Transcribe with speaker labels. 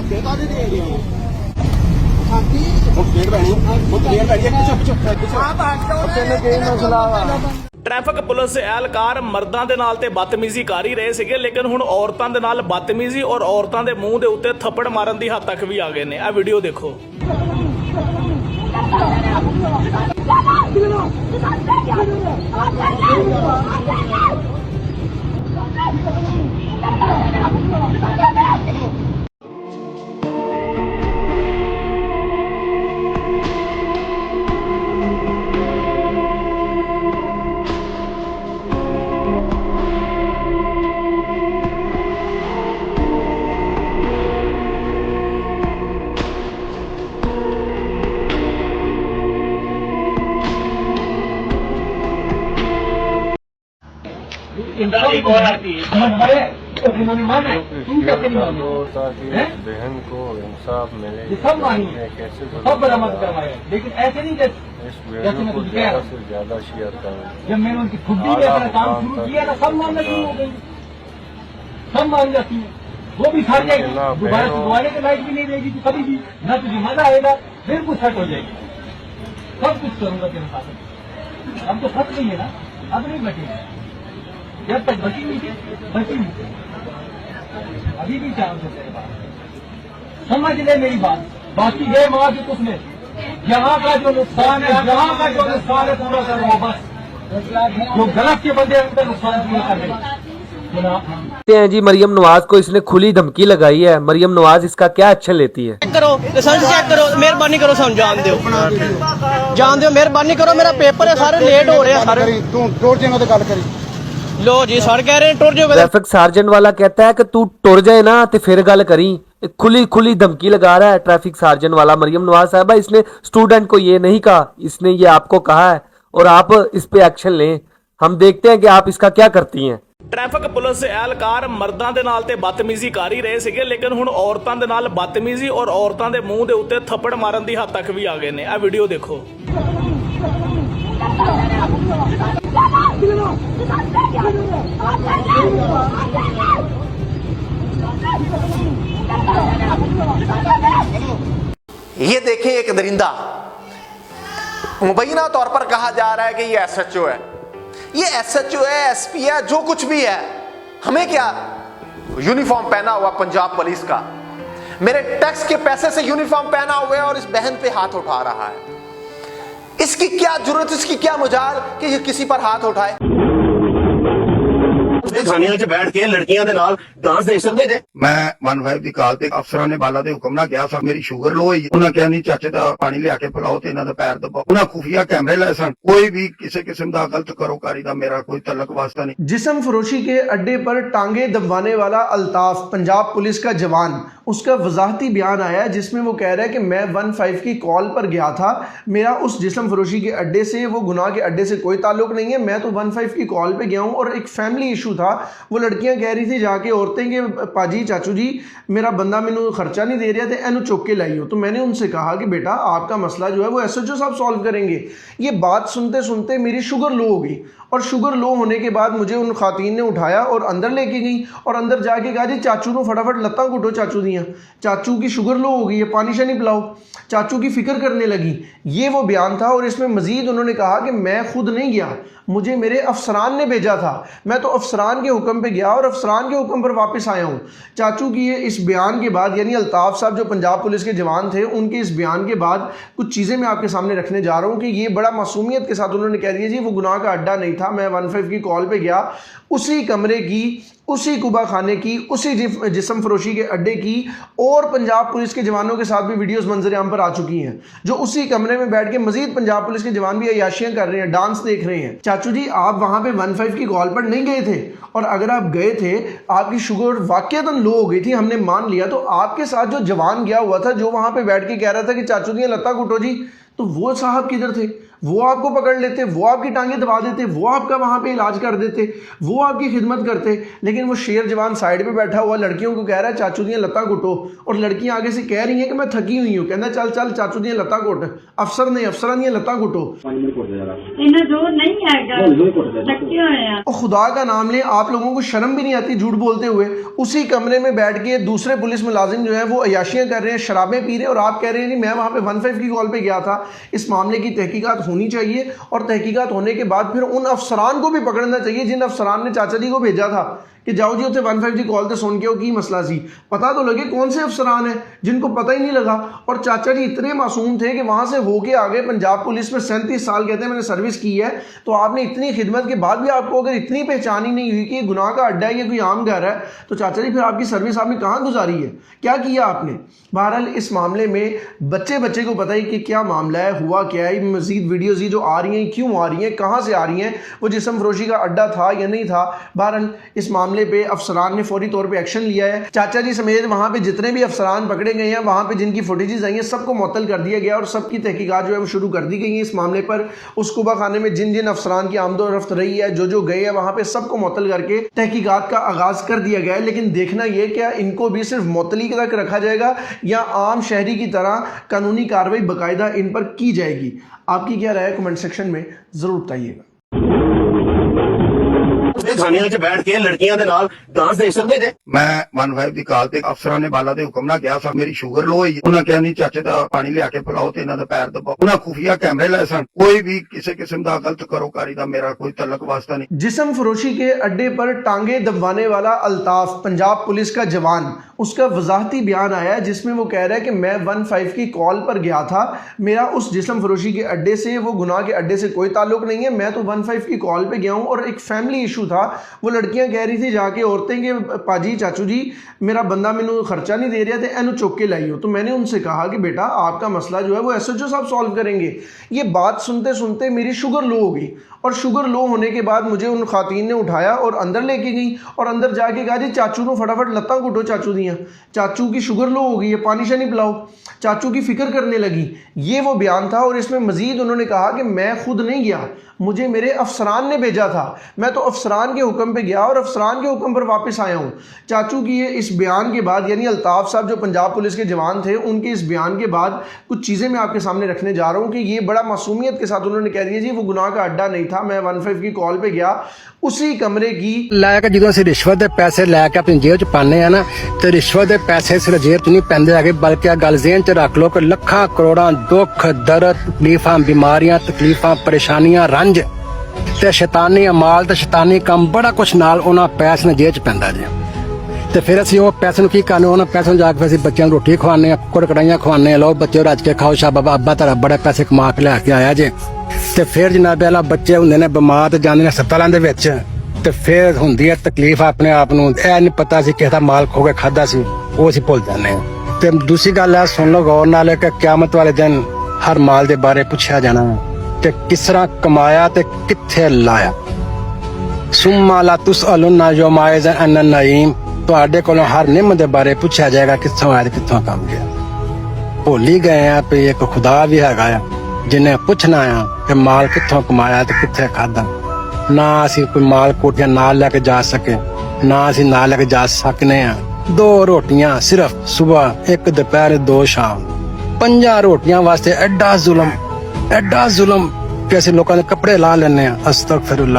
Speaker 1: धक्के का दे रहे हो मुठभेड़ पैनी मुठभेड़ पैनी
Speaker 2: ट्रैफिक पुलिस एहलकार मर्दां दे नाल ते बदतमीजी कर ही रहे सीगे, लेकिन हुण औरतां दे नाल बदतमीजी और औरतां दे मूंह दे उत्ते थप्पड़ मारन दी हद तक भी आ गए ने। आ वीडियो देखो।
Speaker 3: बहन को इंसाफ मिले कैसे
Speaker 4: सब बरामद करवाए, लेकिन ऐसे नहीं
Speaker 3: इस वीडियो को ज्यादा से ज्यादा शेयर करें।
Speaker 4: जब मैंने उनकी खुदी में अपना काम शुरू किया ना, सब मामला शुरू हो गई, सब मान जाती है। वो भी खा जाएगी, दोबारा से दोबारा के लाइट भी नहीं रहेगी तो कभी भी ना तुझे मजा आएगा, फिर कुछ हट हो जाएगी। सब कुछ करूंगा तेरे साथ। अब तो फंस गई है ना, अब नहीं बचेगी। जब तक बची नहीं थी बची नहीं, अभी भी चांस है तेरे पास। समझ ले मेरी बात, बाकी गए माँ की कुछ में यहाँ का जो नुकसान है, यहाँ का जो नुकसान है पूरा कर रहा हूँ बस। जो गलत के बंदे उनका नुकसान पूरा कर रहे
Speaker 5: हैं जी। मरियम नवाज को इसने खुली धमकी लगाई है। मरियम नवाज इसका क्या एक्शन लेती है?
Speaker 6: चेक करो, लाइसेंस चेक करो, मेहरबानी करो, समझ जान दो, मेहरबानी करो। मेरा पेपर है, सारे लेट हो रहे हैं सारे।
Speaker 1: तू टुर जाएगा तो गल करी।
Speaker 6: लो जी सर कह रहे हैं टुर जाओगे।
Speaker 5: ट्रैफिक सार्जेंट वाला कहता है कि तू टुर जाए ना तो फिर गल करी। खुली धमकी लगा रहा है ट्रैफिक सार्जेंट वाला। मरियम नवाज साहबा, इसने स्टूडेंट को ये नहीं कहा, इसने ये आपको कहा है और आप इस पे एक्शन लें। हम देखते हैं कि आप इसका क्या करती हैं।
Speaker 2: ट्रैफिक पुलिस एहलकार मर्दां दे नाल ते बदतमीजी कर ही रहे सीगे, लेकिन हुण औरतां दे नाल बदतमीजी और औरतां दे मूंह दे उत्ते थप्पड़ मारन दी हद तक भी आ गए ने। आ वीडियो देखो।
Speaker 7: ये देखें, एक दरिंदा मुबैना तौर पर कहा जा रहा है कि ये एसएचओ है, ये एसएचओ है, एसपी है, जो कुछ भी है। हमें क्या, यूनिफॉर्म पहना हुआ पंजाब पुलिस का, मेरे टैक्स के पैसे से यूनिफॉर्म पहना हुआ है और इस बहन पे हाथ उठा रहा है। इसकी क्या जरूरत, इसकी क्या मजाल कि ये किसी पर हाथ उठाए।
Speaker 8: थाने च बैठ के लड़कियां दे नाल डांस देख सकते थे।
Speaker 9: मैं 15 ਦੀ ਕਾਲ ਤੇ ਅਫਸਰਾਂ ਨੇ ਬਾਲਾ ਦੇ ਹੁਕਮ ਨਾਲ ਗਿਆ ਸਾ ਮੇਰੀ ਸ਼ੂਗਰ ਲੋ ਹੋਈ। ਉਹਨਾਂ ਕਿਹਾ ਨਹੀਂ ਚਾਚੇ ਦਾ ਪਾਣੀ ਲਿਆ ਕੇ ਪਿਲਾਓ ਤੇ ਇਹਨਾਂ ਦਾ ਪੈਰ ਦਬਾਓ। ਉਹਨਾਂ ਖੁਫੀਆ कैमरे लाए सन। कोई भी किसी किस्म का गलत करोकारी का मेरा कोई तल्लक वास्ता नहीं।
Speaker 10: जिस्म फरोशी के अड्डे पर टांगे दबवाने वाला अल्ताफ, पंजाब पुलिस का जवान, उसका वजाहती बयान आया जिसमें वो कह रहा है कि मैं 15 की कॉल पर गया था, मेरा उस जिस्म फरोशी के अड्डे से, वो गुनाह के अड्डे से कोई ताल्लुक नहीं है, मैं तो 15 की कॉल पे गया हूँ। और एक फैमिली इशू था, वो लड़कियां कह रही थी जाके औरतें के पाजी चाचू जी मेरा बंदा मैनू खर्चा नहीं दे रहा थे, एनू चुक के लाई हो। तो मैंने उनसे कहा कि बेटा आपका मसला जो है वो एसएचओ साहब सॉल्व करेंगे। ये बात सुनते सुनते मेरी शुगर लो हो गई और शुगर लो होने के बाद मुझे उन खातून ने उठाया और अंदर लेके गई और अंदर जाके कहा जी चाचू को फटाफट लत्ता घुटो चाचू दियाँ, चाचू की शुगर लो हो गई है, पानी शानी पिलाओ। चाचू की फिक्र करने लगी। ये वो बयान था। और इसमें मजीद उन्होंने कहा कि मैं खुद नहीं गया, मुझे मेरे अफसरान ने भेजा था, मैं तो अफसरान के हुक्म पे गया और अफसरान के हुक्म पर वापस आया हूँ। चाचू की ये इस बयान के बाद, यानी अल्ताफ साहब जो पंजाब पुलिस के जवान थे, उनके इस बयान के बाद कुछ चीज़ें मैं आपके सामने रखने जा रहा हूँ कि ये बड़ा मासूमियत के साथ उन्होंने कह दिया जी वो गुनाह का अड्डा नहीं था, मैं 15 की कॉल पे गया, उसी कमरे की, उसी कुबा खाने की, उसी जिस्म फरोशी के अड्डे की और पंजाब पुलिस के जवानों के साथ भी वीडियोस मंजर आम पर आ चुकी हैं, जो उसी कमरे में बैठ के मजीद पंजाब पुलिस के जवान भी अयाशियां कर रहे हैं, डांस देख रहे हैं। चाचू जी आप वहां पे 15 की कॉल पर नहीं गए थे, और अगर आप गए थे, आपकी शुगर वाकईतन लो हो गई थी, हमने मान लिया, तो आपके साथ जो जवान गया हुआ था, जो वहां पे बैठ के कह रहा था कि चाचू जी लत्ता घुटो जी, तो वो साहब किधर थे? वो आपको पकड़ लेते, वो आपकी टांगे दबा देते, वो आपका वहां पे इलाज कर देते, वो आपकी खिदमत करते। लेकिन वो शेर जवान साइड पे बैठा हुआ लड़कियों को कह रहा है चाचू दियां लत्ता घुटो, और लड़कियां आगे से कह रही हैं कि मैं थकी हुई हूँ, कहना चल चल चाचू दियां लत्ता घुट, अफसर ने अफसरा दियां लत्ता घुटो। और खुदा का नाम ले, आप लोगों को शर्म भी नहीं आती झूठ बोलते हुए? उसी कमरे में बैठ के दूसरे पुलिस मुलाजिम जो है वो अयाशियां कर रहे हैं, शराबें पी रहे हैं, और आप कह रहे हैं जी मैं वहां पे 15 की कॉल पे गया था। इस मामले की तहकीकात होनी चाहिए, और तहकीकात होने के बाद फिर उन अफसरान को भी पकड़ना चाहिए जिन अफसरान ने चाचा जी को भेजा था कि जाओ जी उसे 15 की कॉल तो सुन के हो की मसला सी। पता तो लगे कौन से अफसरान हैं जिनको पता ही नहीं लगा। और चाचा जी इतने मासूम थे कि वहां से होके आ गए पंजाब पुलिस में, 37 साल कहते हैं मैंने सर्विस की है। तो आपने इतनी खिदमत के बाद भी आपको अगर इतनी पहचान ही नहीं हुई कि ये गुनाह का अड्डा है, ये कोई आम घर है, तो चाचा जी फिर आपकी सर्विस आपने कहाँ गुजारी है, क्या किया आपने? बहरहाल इस मामले में बच्चे को पता ही कि क्या मामला है, हुआ क्या है। मजीद वीडियोज ये जो आ रही हैं क्यों आ रही हैं, कहाँ से आ रही हैं, वो जिस्म फरोशी का अड्डा था या नहीं था। बहरहाल इस मामले पे अफसरान ने फौरी तौर पे एक्शन लिया है। चाचा जी समेत वहां पे जितने भी अफसरान पकड़े गए हैं, वहां पे जिनकी फुटेजेस आई हैं, सबको मुअत्तल कर दिया गया और सबकी तहकीकात जो है वो शुरू कर दी गई है। इस मामले पर उस कुबा खाने में जिन जिन अफसरान की आमदोरफ्त रही है, जो गए हैं, वहां पे सबको मुअत्तल करके तहकीकात का आगाज कर दिया गया है। लेकिन देखना यह क्या इनको भी सिर्फ मुअत्तली तक रखा जाएगा या आम शहरी की तरह कानूनी कार्रवाई बाकायदा इन पर की जाएगी? आपकी क्या राय है कमेंट सेक्शन में जरूर बताइएगा।
Speaker 8: थानिया च बैठ के लड़कियां दे नाल डांस देख सकते थे।
Speaker 9: मैं 15 ਦੀ ਕਾਲ ਤੇ ਅਫਸਰਾਂ ਨੇ ਬਾਲਾ ਦੇ ਹੁਕਮ ਨਾਲ ਗਿਆ ਸਾਂ, ਮੇਰੀ ਸ਼ੂਗਰ ਲੋ ਹੋਈ। ਉਹਨਾਂ ਕਿਹਾ ਨਹੀਂ ਚਾਚੇ ਦਾ ਪਾਣੀ ਲਿਆ ਕੇ ਪਿਲਾਓ ਤੇ ਇਹਨਾਂ ਦਾ ਪੈਰ ਦਬਾਓ। ਉਹਨਾਂ ਖੁਫੀਆ ਕੈਮਰੇ ਲਾਏ ਸਨ। ਕੋਈ ਵੀ ਕਿਸੇ किस्म ਦਾ गलत करोकारी ਦਾ मेरा कोई तल्लक वास्ता नहीं।
Speaker 10: जिस्म फरोशी के अड्डे पर टांगे दबवाने वाला अल्ताफ, पंजाब पुलिस का जवान, उसका वजाहती बयान आया है जिसमें वो कह रहा है कि मैं 15 की कॉल पर गया था, मेरा उस जिस्म फरोशी के अड्डे से, वो गुनाह के अड्डे से कोई ताल्लुक नहीं है, मैं तो 15 की कॉल पे गया हूँ। और एक फैमिली इशू था, वो लड़कियां कह रही थी जाके औरतें के पाजी चाचू जी मेरा बंदा मैनू खर्चा नहीं दे रहा थे, एनू चुक के लाई हो। तो मैंने उनसे कहा कि बेटा आपका मसला जो है वो SHO साहब सॉल्व करेंगे। ये बात सुनते सुनते मेरी शुगर लो हो गई, और शुगर लो होने के बाद मुझे उन खातीन ने उठाया और अंदर लेके गई, और अंदर जाके कहा जी चाचू को फटाफट लत्ता घुटो चाचू दियाँ, चाचू की शुगर लो हो गई है, पानी शानी पिलाओ। चाचू की फिक्र करने लगी। ये वो बयान था। और इसमें मजीद उन्होंने कहा कि मैं खुद नहीं गया, मुझे मेरे अफसरान ने भेजा था, मैं तो अफसरान के हुक्म पे गया और अफसरान के हुक्म पर वापस आया हूँ। चाचू की ये इस बयान के बाद, यानी अल्ताफ साहब जो पंजाब पुलिस के जवान थे, उनके इस बयान के बाद कुछ चीज़ें मैं आपके सामने रखने जा रहा हूँ कि ये बड़ा मासूमियत के साथ उन्होंने कह दिया जी वो गुनाह का अड्डा नहीं था, मैं 15 की कॉल पे गया, उसी कमरे की
Speaker 11: लैके जो असं रिश्वत के पैसे लैके अपनी जेब च पाने हैं ना, तो रिश्वत के पैसे सिर्फ जेब च नहीं पैंदे हैगे, बल्कि गल ज़हन च रख लो कि लखा करोड़ा दुख दर्द तकलीफां बीमारियां तकलीफां परेशानियां रंज ते शैतानी अमाल ते शैतानी काम बड़ा कुछ नाल उन्हां पैसे ने जेब च पैंदा जे। तो फिर असं वो पैसे नूं की करने, उन्होंने पैसे जाके फिर बच्चों रोटी खवाने, कुड़ कड़ाइयां खवाने, लो बच्चे रज के खाओ शाह बाबा अब्बा तेरा बड़े पैसे कमा के लैके आया जे। ते फिर जनाब अल्लाह बच्चे होंदे ने बीमार ते जांदे ने हस्पतालां दे विच, ते फिर हुंदी है तकलीफ अपने आप नूं, ऐ नहीं पता सी किस दा माल खो के खादा सी, वो असीं भुल जाने। ते दूसरी गल है सुन लो गौर नाल कि क़यामत वाले दिन हर माल दे बारे पुछया जाना ते किस तरह कमाया ते कित्थे लाया। सुम्मा ला तुसअलुन्ना यौमइज़ अन नईम, तुहाडे कोलों हर निअमत दे बारे पुछया जाएगा कित्थों आया ते कित्थों कम गया। भुल ही गए हैं कि एक खुदा भी हैगा जिन्हें पुछना है कि माल कित्थों कमाया ते कित्थे खादा। ना असी कोई माल कोठियां नाल लेके जा सके, ना असी नाल लेके जा सकने हैं। 2 रोटियां सिर्फ सुबह, 1 दोपहर 2 शाम, 5 रोटियां वास्ते एडा जुल्म कि असीं लोकां दे कपड़े ला लेने। अस्तगफिरुल्लाह।